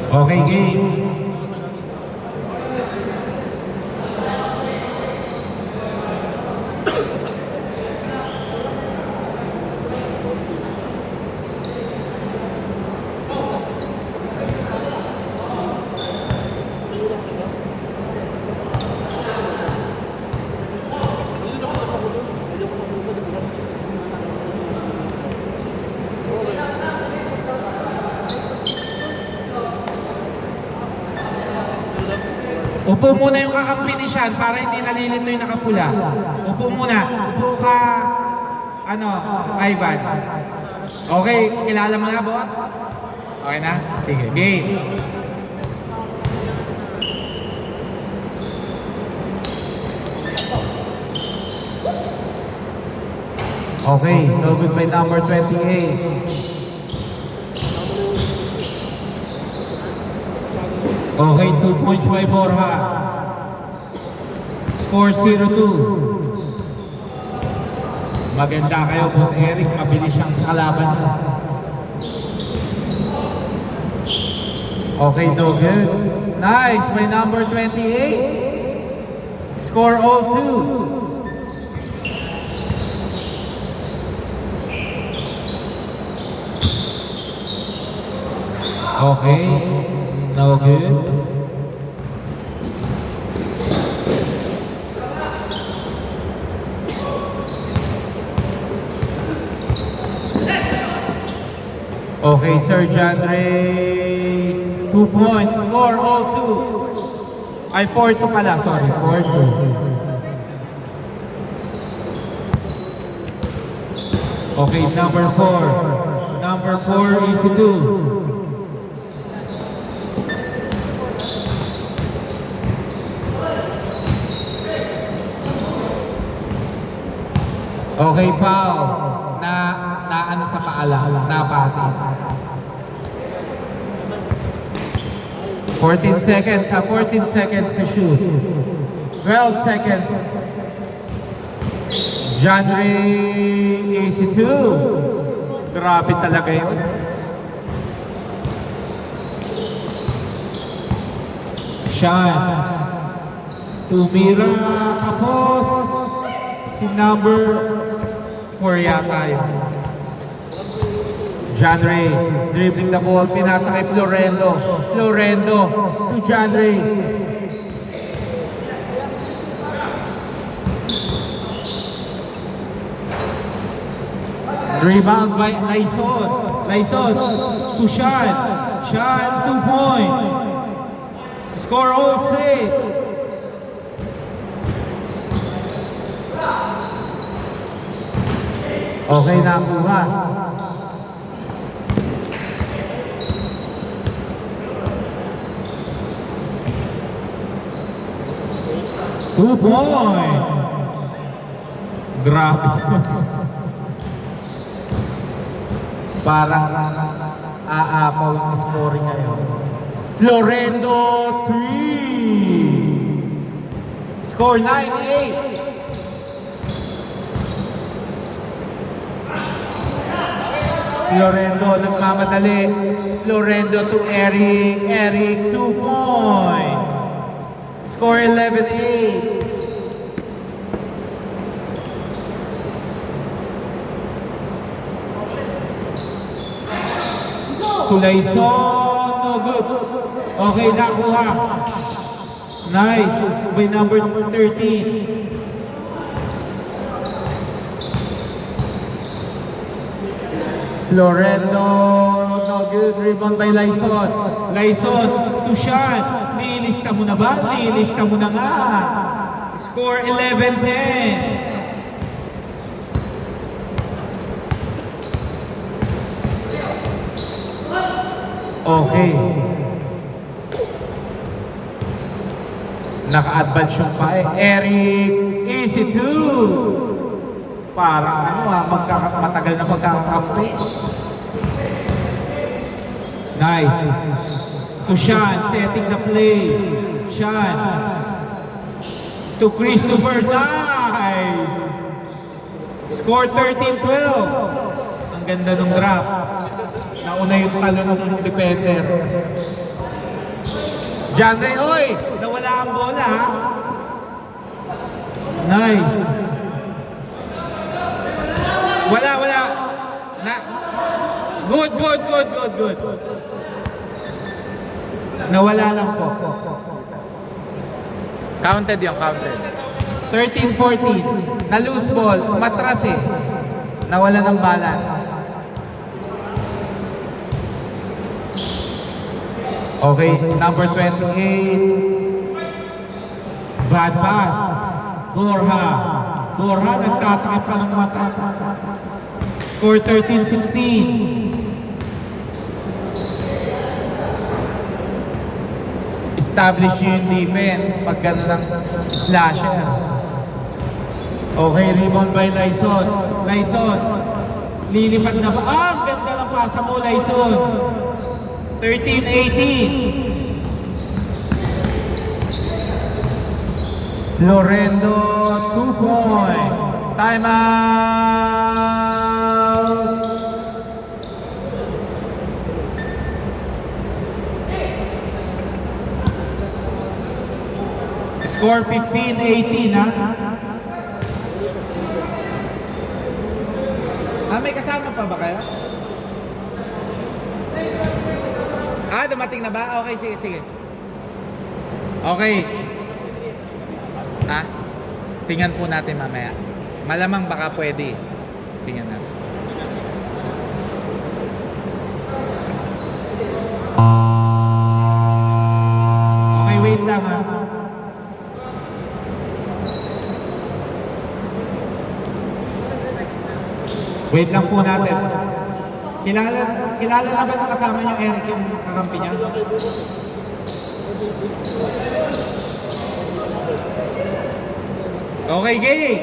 Okay, game. Upo muna yung kakampi ni Sean para hindi nalilito yung nakapula. Upo muna. Upo ka, Ivan. Okay, kilala mo na, boss? Okay na? Sige, game. Okay, no good by number 28. Okay, 2 points by Borja. Score 0-2. Maganda kayo, Boss Eric. Mabilis siyang kalaban. Okay, no good. Nice by number 28. Score 0-2. Okay, no good. Okay, Sir Jandre, 2 points, score 0-2. Ay, 4-2 pala, sorry, 4-2. Okay, number 4. Number 4, easy 2. Okay, foul. Na ano sa paala, napati. 14 seconds, 14 seconds to shoot. 12 seconds. Jandre, easy 2. Grabe talaga yun. Sean. Tumira, kapos. Si number 4 yata yun. Jandre, dribbling the ball, pinasa kay Florendo. Florendo to Jandre. Rebound by Lyson. Lyson to Sean. Sean, 2 points. Score 0-6. Okay, nakuha. Two points. Grabe. Parang aapaw yung scoring ngayon. Florendo 3. Score 9-8. Florendo nagmamadali. Florendo to Eric. Eric, 2 points. Score 11-8. Tulayson, no good. Okay, nakuha. Nice. By number 13. Florendo, no good. Rebound by Lyson. Lyson to Sean. Nilista mo na ba? Nilista mo na nga. Score 11-10. Okay. Naka-advance yung pa eh. Eric, easy 2. Parang matagal na magkakampi. Nice. To Sean, setting the play. Sean. To Christopher, nice. Score 13-12. Ang ganda ng drop. Nauna yung talo ng defender. John Ray, oy! Nawala ang bola, ha? Nice. Wala. Good. Nawala lang po. Counted yung counted. 13-14. Na loose ball. Matras eh. Nawala ng balance. Okay, number 28. Bad pass. Borja nagtatakip pa ng mata. Score 13-16. Establish yung defense pag gano'n ng slasher. Okay, rebound by Lyson. Lilipad na ba? Ang ganda ng pasa mo, Lyson. 13-18. Florendo, 2 points. Time out. Score 15-18, ha? May kasama pa ba kayo? Dumating na ba? Okay, sige. Okay. Tingnan po natin mamaya. Malamang baka pwede. Tingnan natin. Okay, wait lang, ha. Wait lang po natin. Kilala na ba ng kasama niyo, Eric, yung kakampi niya? Okay, game!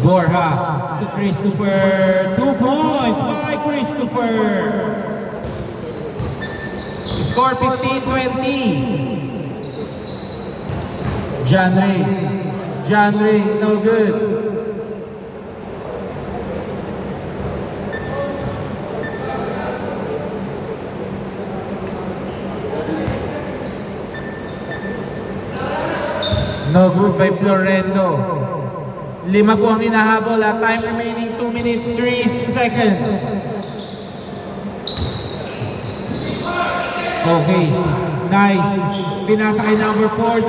Borja to Christopher. 2 points by Christopher. Score 15-20. John Ray, no good. No good by Florendo. 5 po ang hinahabol at time remaining 2 minutes 3 seconds. Okay, nice. Pinasa kay number 4.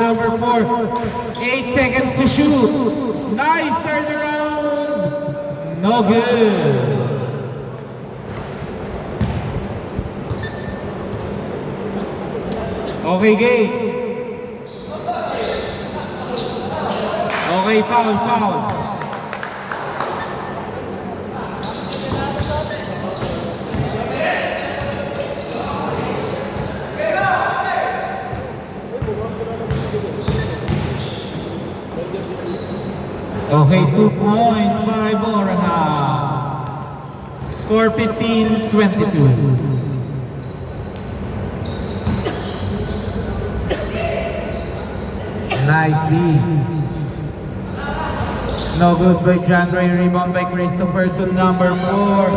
8 seconds to shoot. Nice turnaround. No good. Okay, game. Okay, foul. Okay, 2 points by Borja. Score 15-22. Nice lead. No good by John Ray. Rebound by Christopher to number 4.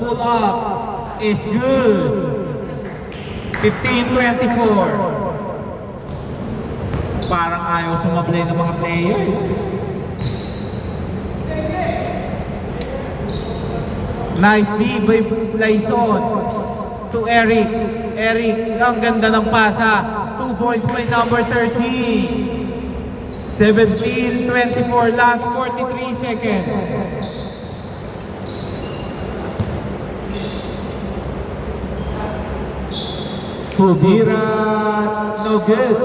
Pull up is good. 15-24. Parang ayaw sumablay ng mga players. Nice lead by Lyson to Eric. Ang ganda ng pasa. 2 points by number 13. 17-24, last 43 seconds. Kubira, no good.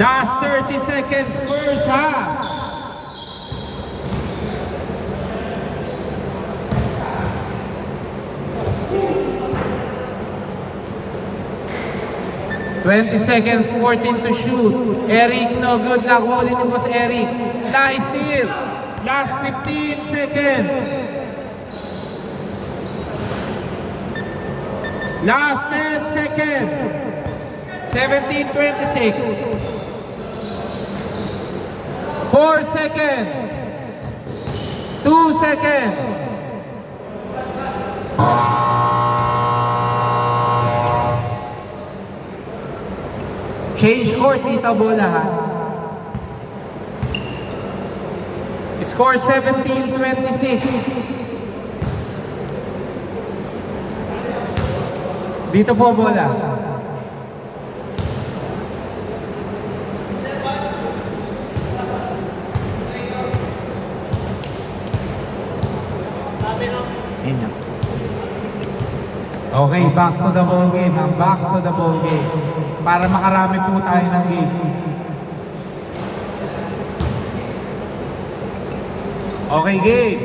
Last 30 seconds, first half. $20 seconds, 14 to shoot. Eric, no good. Nakuha ulit ni Boss Eric. Nice steal. Last 15 seconds. Last 10 seconds. 17-26. 4 seconds. 2 seconds. Change court dito, bola ha. Score 17-26. Dito po bola. Inyo. Okay, back to the ball game. Back to the ball game. Para makarami po tayo ng game. Okay, game.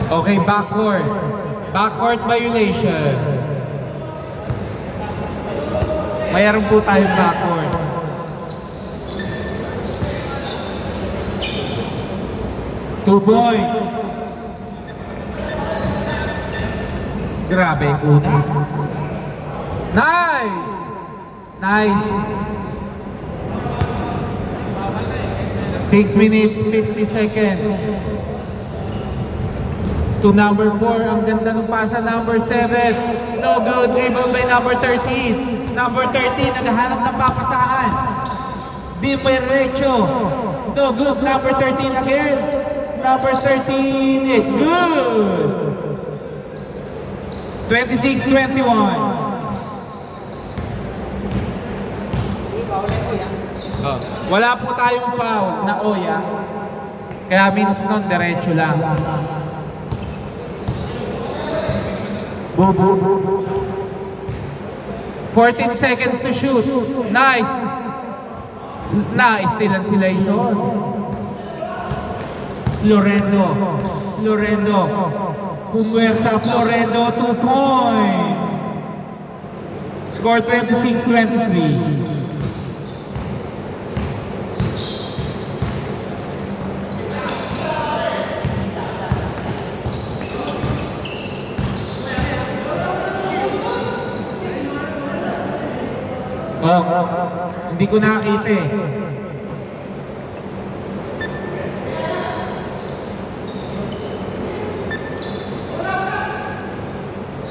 Okay, backcourt. Backcourt violation. Mayroon po tayong backcourt. Two points. Grabe, una. Nice! Nice. 6 minutes, 50 seconds. To number 4. Ang ganda ng pasa. Number 7. No good. Dribble by number 13. Number 13. Naghahanap ng papasaan. Di Merecho. No good. Number 13 again. Number 13 is good. 26-21. Wala po tayong foul na oya. Kaya means nun, diretso lang. Bubu. 14 seconds to shoot. Nice. Na-istilan sila Ison. Florendo. Pumwersa Florendo, 2 points. Score 26-23. Oh, hindi ko nakita eh.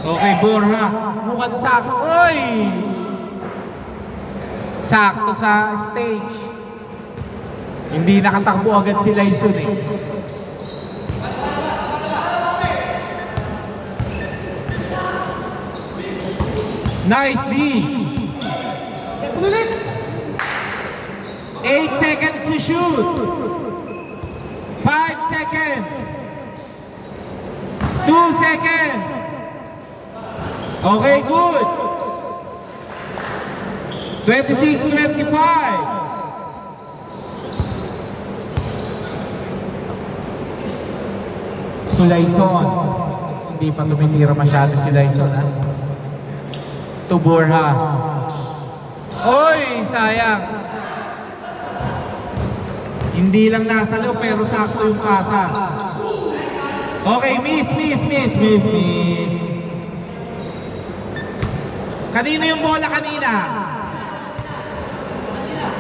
Okay, Borja. Mukhang sakto. Oy! Sakto sa stage. Hindi nakatakbo agad si Lyson eh. Nice D! 8 seconds to shoot. 5 seconds. 2 seconds. Okay, good. 26-25. To Lyson. Hindi pa tumitira masyado si Lyson, ha? To Borja. Oy, sayang. Hindi lang nasalo pero sakto yung pasa. Okay, miss. Kanino yung bola kanina?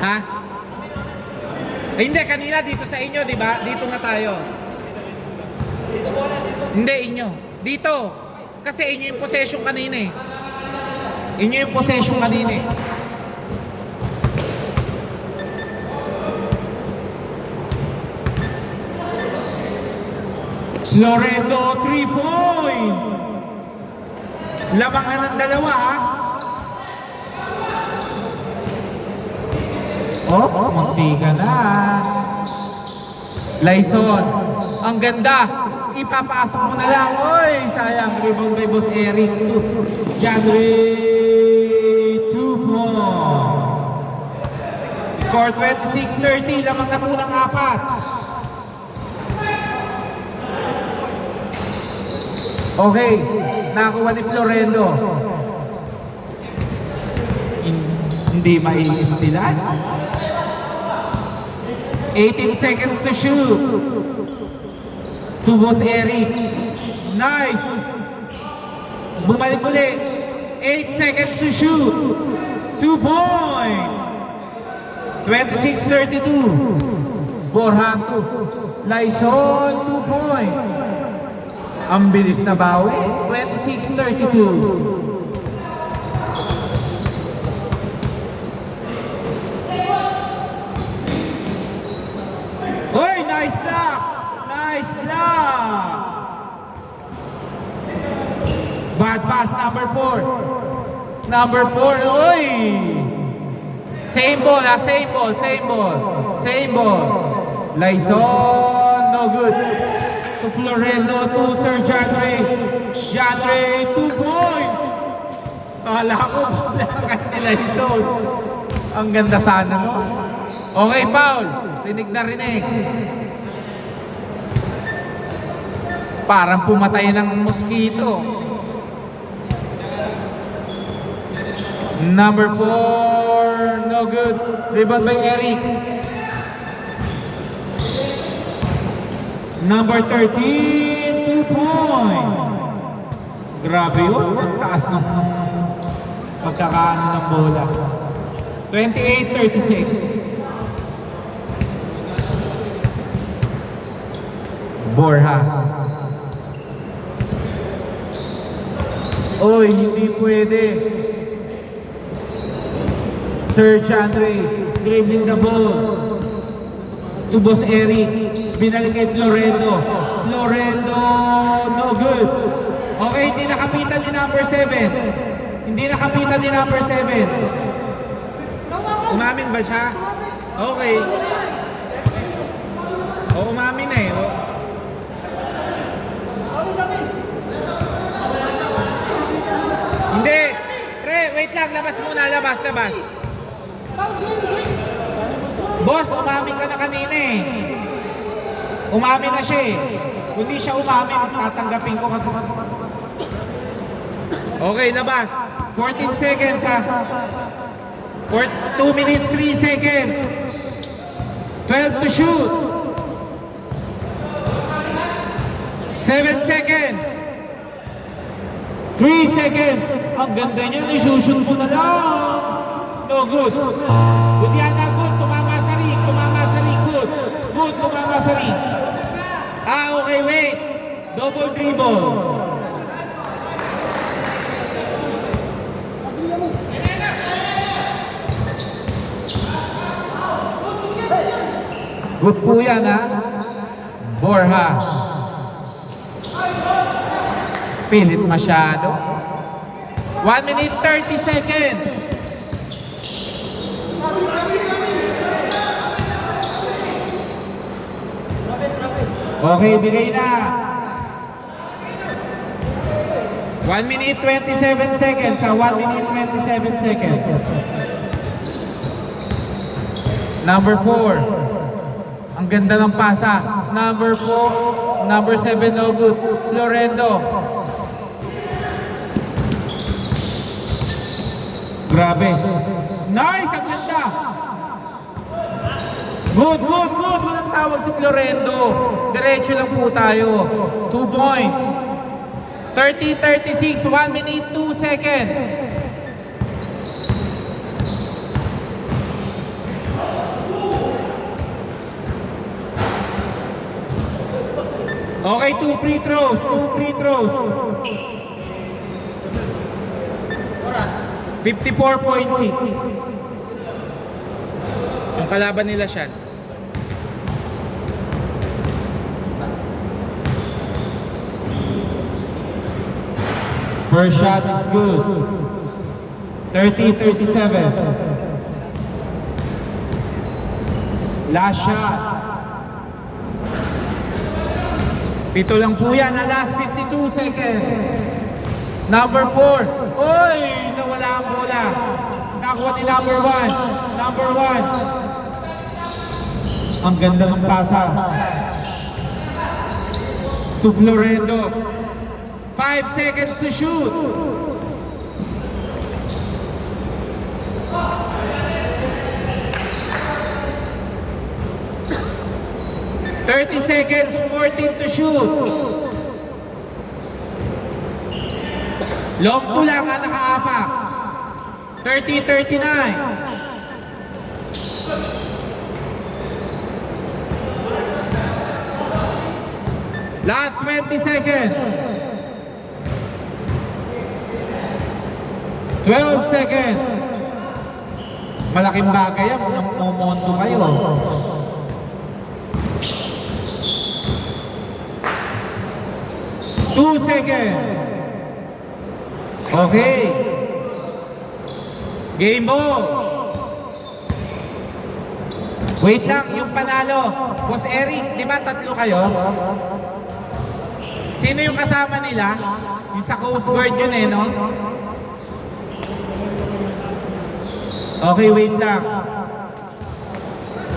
Ha? Hindi, kanina dito sa inyo, di ba? Dito na tayo. Hindi, inyo. Dito. Kasi inyo yung possession kanina eh. Inyo yung possession kanina eh. Loredo, 3 points. Lamang na ng dalawa, ha? Oops, munti ka na. Lyson, ang ganda. Ipapasok mo na lang. Oy, sayang. Rebound by Boss Eric. January, 2 points. Score 26-30. Lamang na po ng 4. Okay, nakakuha ni Florendo. Hindi maiistilan. 18 seconds to shoot. To Boss Eric. Nice. Bumalik ulit. 8 seconds to shoot. 2 points. 26-32. Borja 2. Laison 2 points. Ang bilis na bawi. 26-32. Oy, nice block! Nice block! Bad pass, number 4. Number 4, oy! Same ball, same ball, same ball. Same ball. Laison, no good. To Florendo, to Sir Jandre. Jandre, 2 points. Kala ko, bakit ni Laison. Ang ganda sana, no? Okay, foul. Rinig na rinig. Parang pumatay ng mosquito. Number 4, no good. Rebound by Eric. Number 13, 2 points. Grabe yun. Ang taas ng pagkakaano ng bola. 28-36. Borja. Oy, hindi pwede. Sir Jandre, dribbling the ball. To Boss Eric. Binalik kay Florendo. Florendo, no good. Okay, hindi nakapitan ni number 7. Hindi nakapitan ni number 7. Umamin ba siya? Okay. O, umamin na eh. Hindi. Pre, wait lang. Labas muna. Labas. Boss, umamin ka na kanina eh. Umamin na siya eh. Kung di siya umamin, tatanggapin ko kasi. Okay, labas. 14 seconds ha. 2 minutes, 3 seconds. 12 to shoot. 7 seconds. 3 seconds. Ang ganda niya, isushoot mo na lang. No good. Good yata, good. Tumama sa ring. Good. Good, tumama sa ring. Okay, wait. Double dribble. Good po yan, ha? Borja. Pilit masyado. 1 minute 30 seconds. Okay, bigay na. 1 minute 27 seconds. 1 minute 27 seconds. Number 4. Ang ganda ng pasa. Number 4. Number 7, no good. Florendo. Grabe. Nice! Ang ganda! Good! Walang tawag si Florendo. Diretso lang po tayo. 2 points. 30-36. 1 minute 2 seconds. Okay, 2 free throws. 54.6. Yung kalaban nila siya. First shot is good. 30-37. Last shot. Pito lang po yan. Last 52 seconds. Number 4. Oy! Nawala ang bola. Nakuha ni number 1. Number 1. Ang ganda ng pasa. To Florendo. 5 seconds to shoot. $30 seconds, 14 to shoot. Long 2 lang ang nakaapak. 30-39. Last 20 seconds. 12 seconds. Malaking bagay yan kung namumondo kayo. 2 seconds. Okay. Game ball. Wait lang, yung panalo. Boss Eric, di ba tatlo kayo? Sino yung kasama nila? Yung sa Coast Guard yun eh, no? Okay, wait lang.